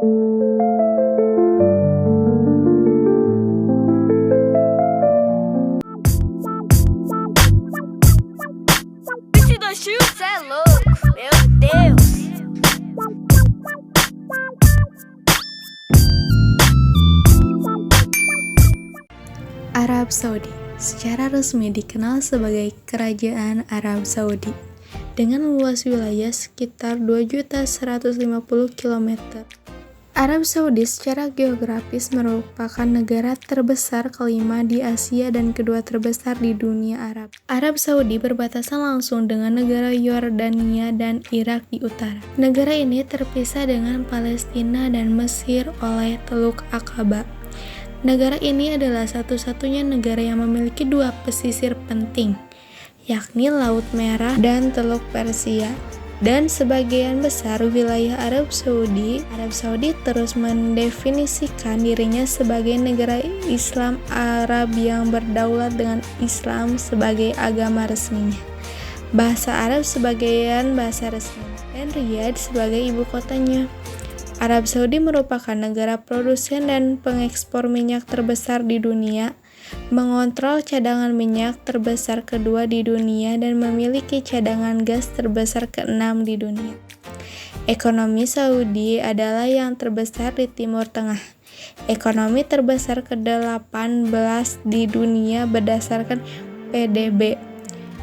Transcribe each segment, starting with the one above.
Cê é louco, meu Deus. Arab Saudi secara resmi dikenal sebagai Kerajaan Arab Saudi dengan luas wilayah sekitar 2.150 km. Arab Saudi secara geografis merupakan negara terbesar kelima di Asia dan kedua terbesar di dunia Arab. Arab Saudi berbatasan langsung dengan negara Yordania dan Irak di utara. Negara ini terpisah dengan Palestina dan Mesir oleh Teluk Aqaba. Negara ini adalah satu-satunya negara yang memiliki dua pesisir penting, yakni Laut Merah dan Teluk Persia. Dan sebagian besar wilayah Arab Saudi terus mendefinisikan dirinya sebagai negara Islam Arab yang berdaulat dengan Islam sebagai agama resminya, bahasa Arab sebagai bahasa resmi, dan Riyadh sebagai ibu kotanya. Arab Saudi merupakan negara produsen dan pengekspor minyak terbesar di dunia, mengontrol cadangan minyak terbesar kedua di dunia dan memiliki cadangan gas terbesar ke-6 di dunia. Ekonomi Saudi adalah yang terbesar di Timur Tengah. Ekonomi terbesar ke-18 di dunia berdasarkan PDB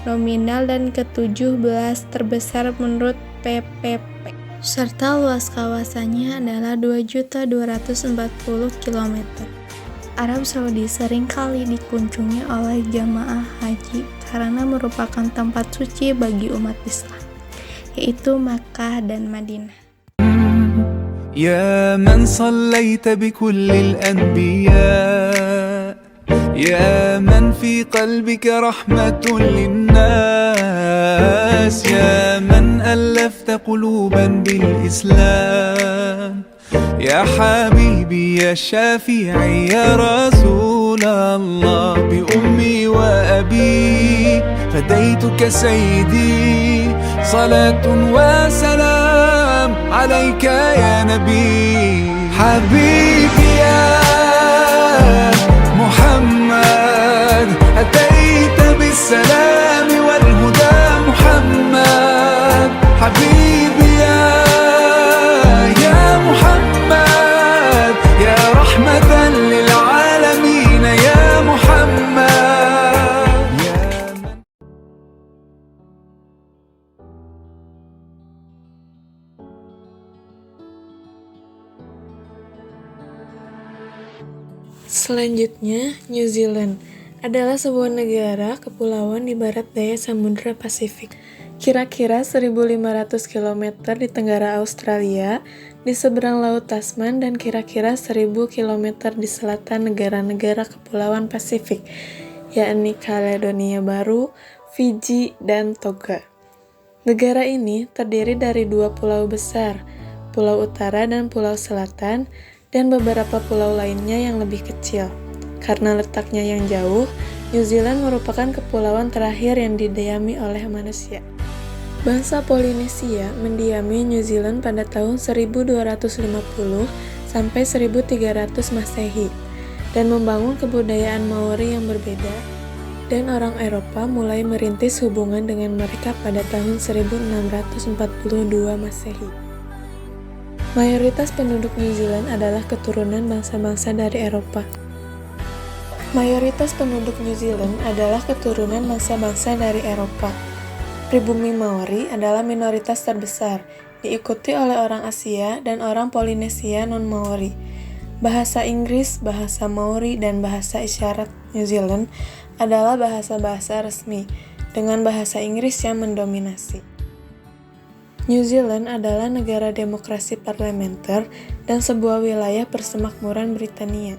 nominal dan ke-17 terbesar menurut PPP. Serta luas kawasannya adalah 2.240 km. Arab Saudi sering kali dikunjungi oleh jamaah haji karena merupakan tempat suci bagi umat Islam, yaitu Makkah dan Madinah. يا من صليت بكل الأنبياء يا من في قلبك رحمة للناس يا من ألفت قلوبا بالإسلام يا حبيبي يا شافعي يا رسول الله بأمي وأبي فديتك سيدي صلاة وسلام عليك يا نبي حبيبي يا محمد أتيت بالسلام والهدى محمد حبيبي يا محمد يا رحمة للعالمين يا محمد يا من Selanjutnya, New Zealand adalah sebuah negara kepulauan di barat daya Samudra Pasifik. Kira-kira 1.500 km di tenggara Australia, di seberang Laut Tasman, dan kira-kira 1.000 km di selatan negara-negara kepulauan Pasifik, yakni Caledonia Baru, Fiji, dan Tonga. Negara ini terdiri dari dua pulau besar, Pulau Utara dan Pulau Selatan, dan beberapa pulau lainnya yang lebih kecil. Karena letaknya yang jauh, New Zealand merupakan kepulauan terakhir yang didiami oleh manusia. Bangsa Polinesia mendiami New Zealand pada tahun 1250 sampai 1300 Masehi dan membangun kebudayaan Maori yang berbeda, dan orang Eropa mulai merintis hubungan dengan mereka pada tahun 1642 Masehi. Mayoritas penduduk New Zealand adalah keturunan bangsa-bangsa dari Eropa. Pribumi Maori adalah minoritas terbesar, diikuti oleh orang Asia dan orang Polinesia non-Maori. Bahasa Inggris, bahasa Maori, dan bahasa isyarat New Zealand adalah bahasa-bahasa resmi, dengan bahasa Inggris yang mendominasi. New Zealand adalah negara demokrasi parlementer dan sebuah wilayah persemakmuran Britania.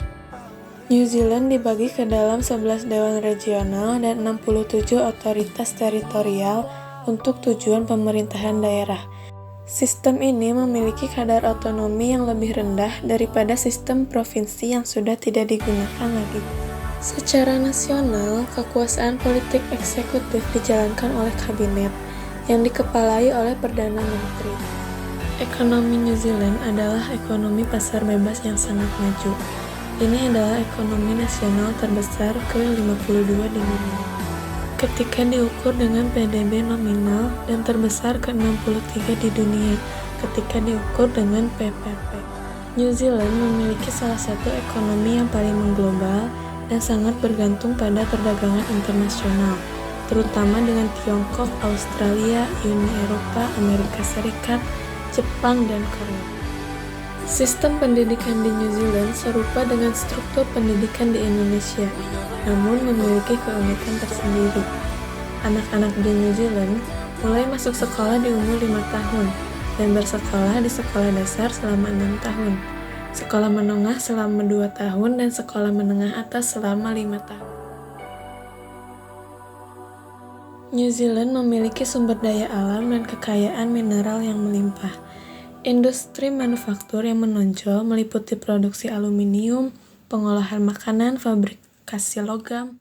New Zealand dibagi ke dalam 11 dewan regional dan 67 otoritas teritorial untuk tujuan pemerintahan daerah. Sistem ini memiliki kadar otonomi yang lebih rendah daripada sistem provinsi yang sudah tidak digunakan lagi. Secara nasional, kekuasaan politik eksekutif dijalankan oleh kabinet, yang dikepalai oleh Perdana Menteri. Ekonomi New Zealand adalah ekonomi pasar bebas yang sangat maju. Ini adalah ekonomi nasional terbesar ke-52 di dunia. Ketika diukur dengan PDB nominal dan terbesar ke-63 di dunia ketika diukur dengan PPP. New Zealand memiliki salah satu ekonomi yang paling mengglobal dan sangat bergantung pada perdagangan internasional, terutama dengan Tiongkok, Australia, Uni Eropa, Amerika Serikat, Jepang, dan Korea. Sistem pendidikan di New Zealand serupa dengan struktur pendidikan di Indonesia, namun memiliki keunikan tersendiri. Anak-anak di New Zealand mulai masuk sekolah di umur 5 tahun dan bersekolah di sekolah dasar selama 6 tahun, sekolah menengah selama 2 tahun, dan sekolah menengah atas selama 5 tahun. New Zealand memiliki sumber daya alam dan kekayaan mineral yang melimpah. Industri manufaktur yang menonjol meliputi produksi aluminium, pengolahan makanan, fabrikasi logam,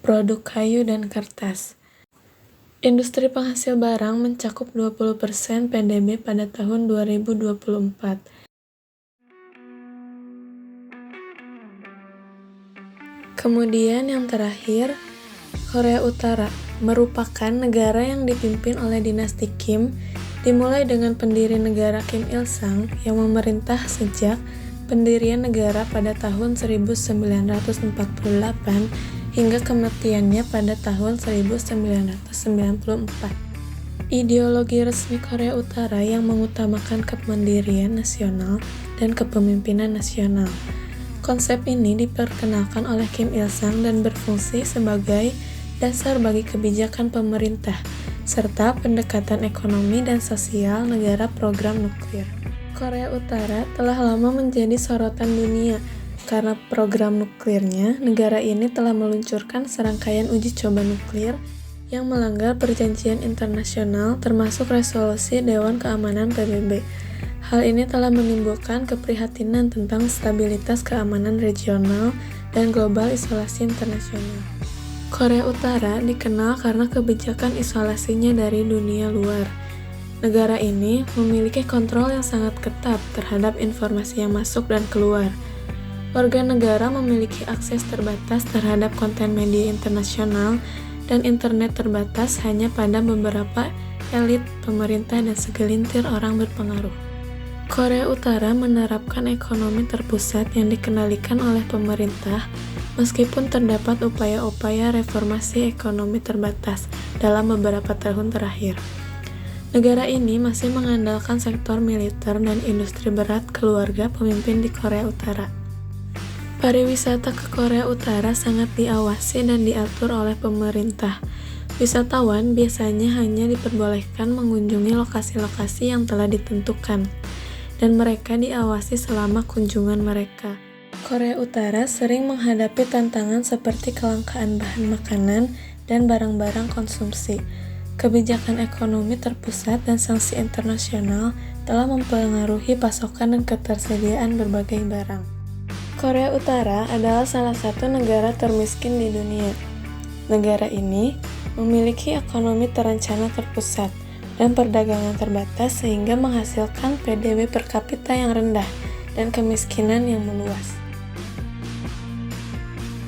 produk kayu, dan kertas. Industri penghasil barang mencakup 20% PDB pada tahun 2024. Kemudian yang terakhir, Korea Utara merupakan negara yang dipimpin oleh dinasti Kim, dimulai dengan pendiri negara Kim Il-sung yang memerintah sejak pendirian negara pada tahun 1948 hingga kematiannya pada tahun 1994. Ideologi resmi Korea Utara yang mengutamakan kemandirian nasional dan kepemimpinan nasional. Konsep ini diperkenalkan oleh Kim Il-sung dan berfungsi sebagai dasar bagi kebijakan pemerintah, serta pendekatan ekonomi dan sosial negara program nuklir. Korea Utara telah lama menjadi sorotan dunia. Karena program nuklirnya, negara ini telah meluncurkan serangkaian uji coba nuklir yang melanggar perjanjian internasional termasuk resolusi Dewan Keamanan PBB. Hal ini telah menimbulkan keprihatinan tentang stabilitas keamanan regional dan global isolasi internasional. Korea Utara dikenal karena kebijakan isolasinya dari dunia luar. Negara ini memiliki kontrol yang sangat ketat terhadap informasi yang masuk dan keluar. Warga negara memiliki akses terbatas terhadap konten media internasional dan internet terbatas hanya pada beberapa elit, pemerintah, dan segelintir orang berpengaruh. Korea Utara menerapkan ekonomi terpusat yang dikendalikan oleh pemerintah, meskipun terdapat upaya-upaya reformasi ekonomi terbatas dalam beberapa tahun terakhir. Negara ini masih mengandalkan sektor militer dan industri berat keluarga pemimpin di Korea Utara. Pariwisata ke Korea Utara sangat diawasi dan diatur oleh pemerintah. Wisatawan biasanya hanya diperbolehkan mengunjungi lokasi-lokasi yang telah ditentukan, dan mereka diawasi selama kunjungan mereka. Korea Utara sering menghadapi tantangan seperti kelangkaan bahan makanan dan barang-barang konsumsi. Kebijakan ekonomi terpusat dan sanksi internasional telah mempengaruhi pasokan dan ketersediaan berbagai barang. Korea Utara adalah salah satu negara termiskin di dunia. Negara ini memiliki ekonomi terencana terpusat dan perdagangan terbatas sehingga menghasilkan PDB per kapita yang rendah dan kemiskinan yang meluas.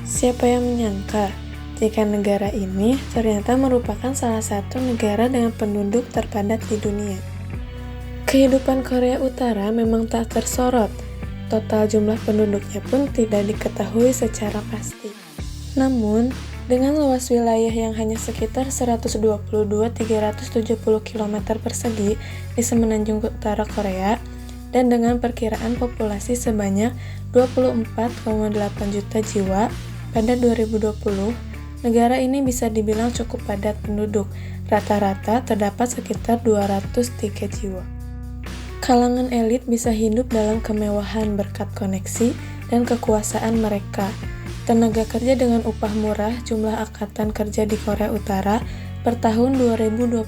Siapa yang menyangka jika negara ini ternyata merupakan salah satu negara dengan penduduk terpadat di dunia. Kehidupan Korea Utara memang tak tersorot. Total jumlah penduduknya pun tidak diketahui secara pasti. Namun, dengan luas wilayah yang hanya sekitar 122.370 km persegi di semenanjung utara Korea, dan dengan perkiraan populasi sebanyak 24,8 juta jiwa pada 2020, negara ini bisa dibilang cukup padat penduduk. Rata-rata terdapat sekitar 203 jiwa. Kalangan elit bisa hidup dalam kemewahan berkat koneksi dan kekuasaan mereka. Tenaga kerja dengan upah murah, jumlah angkatan kerja di Korea Utara per tahun 2021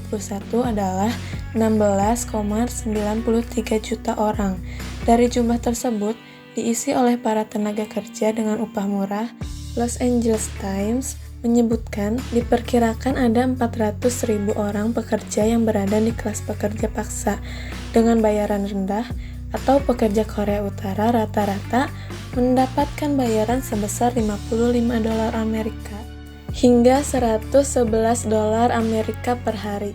adalah 16,93 juta orang. Dari jumlah tersebut, diisi oleh para tenaga kerja dengan upah murah. Los Angeles Times menyebutkan diperkirakan ada 400.000 orang pekerja yang berada di kelas pekerja paksa dengan bayaran rendah, atau pekerja Korea Utara rata-rata mendapatkan bayaran sebesar $55 Amerika hingga $111 Amerika per hari.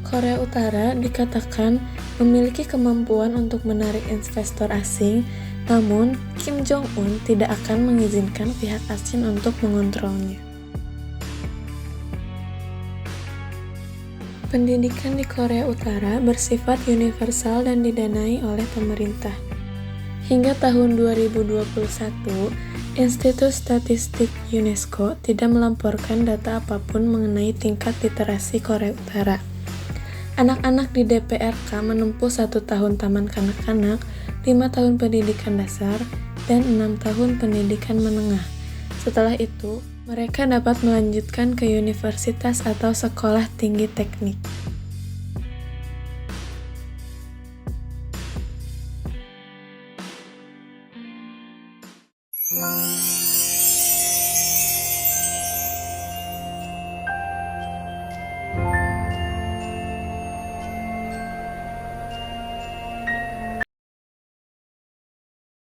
Korea Utara dikatakan memiliki kemampuan untuk menarik investor asing, namun Kim Jong-un tidak akan mengizinkan pihak asing untuk mengontrolnya. Pendidikan di Korea Utara bersifat universal dan didanai oleh pemerintah. Hingga tahun 2021, Institut Statistik UNESCO tidak melaporkan data apapun mengenai tingkat literasi Korea Utara. Anak-anak di DPRK menempuh 1 tahun taman kanak-kanak, 5 tahun pendidikan dasar, dan 6 tahun pendidikan menengah. Setelah itu, mereka dapat melanjutkan ke universitas atau sekolah tinggi teknik.